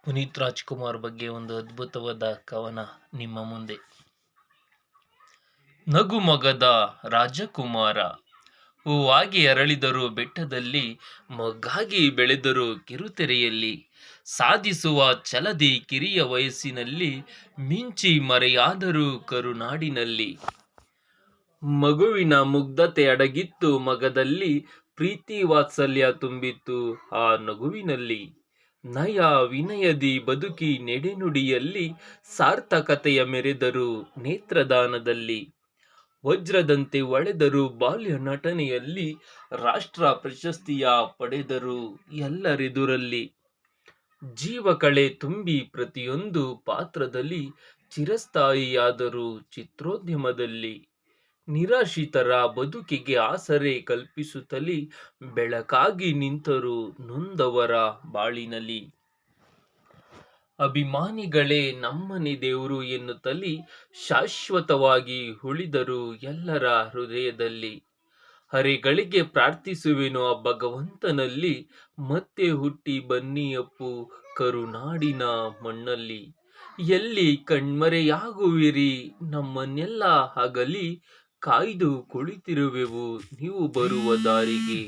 ಪುನೀತ್ ರಾಜ್ಕುಮಾರ್ ಬಗ್ಗೆ ಒಂದು ಅದ್ಭುತವಾದ ಕವನ ನಿಮ್ಮ ಮುಂದೆ. ನಗುಮೊಗದ ರಾಜಕುಮಾರ, ಹೂವಾಗಿ ಅರಳಿದರು ಬೆಟ್ಟದಲ್ಲಿ, ಮೊಗ್ಗಾಗಿ ಬೆಳೆದರು ಕಿರುತೆರೆಯಲ್ಲಿ, ಸಾಧಿಸುವ ಛಲದಿ ಕಿರಿಯ ವಯಸ್ಸಿನಲ್ಲಿ, ಮಿಂಚಿ ಮರೆಯಾದರು ಕರುನಾಡಿನಲ್ಲಿ. ಮಗುವಿನ ಮುಗ್ಧತೆ ಅಡಗಿತ್ತು ಮಗದಲ್ಲಿ, ಪ್ರೀತಿ ವಾತ್ಸಲ್ಯ ತುಂಬಿತ್ತು ಆ ನಗುವಿನಲ್ಲಿ. ನಯ ವಿನಯದಿ ಬದುಕಿ ನಡೆನುಡಿಯಲ್ಲಿ, ಸಾರ್ಥಕತೆಯ ಮೆರೆದರು ನೇತ್ರದಾನದಲ್ಲಿ. ವಜ್ರದಂತೆ ಹೊಳೆದರು ಬಾಲ್ಯ ನಟನೆಯಲ್ಲಿ, ರಾಷ್ಟ್ರ ಪ್ರಶಸ್ತಿಯ ಪಡೆದರು ಎಲ್ಲರೆದುರಲ್ಲಿ. ಜೀವಕಳೆ ತುಂಬಿ ಪ್ರತಿಯೊಂದು ಪಾತ್ರದಲ್ಲಿ, ಚಿರಸ್ಥಾಯಿಯಾದರು ಚಿತ್ರೋದ್ಯಮದಲ್ಲಿ. ನಿರಾಶ್ರಿತರ ಬದುಕಿಗೆ ಆಸರೆ ಕಲ್ಪಿಸುತ್ತಲೇ, ಬೆಳಕಾಗಿ ನಿಂತರು ನೊಂದವರ ಬಾಳಿನಲ್ಲಿ. ಅಭಿಮಾನಿಗಳೇ ನಮ್ಮನೆ ದೇವ್ರು ಎನ್ನುತ್ತಲೇ, ಶಾಶ್ವತವಾಗಿ ಉಳಿದರು ಎಲ್ಲರ ಹೃದಯದಲ್ಲಿ. ಹರೆಗಳಿಗೆ ಪ್ರಾರ್ಥಿಸುವೆನು ಆ ಭಗವಂತನಲ್ಲಿ, ಮತ್ತೆ ಹುಟ್ಟಿ ಬನ್ನಿ ಅಪ್ಪು ಕರುನಾಡಿನ ಮಣ್ಣಲ್ಲಿ. ಎಲ್ಲಿ ಕಣ್ಮರೆಯಾಗುವಿರಿ ನಮ್ಮನ್ನೆಲ್ಲ ಅಗಲಿ, ಕಾಯ್ದು ಕುಳಿತಿರುವೆವು ನೀವು ಬರುವ ದಾರಿಗೆ.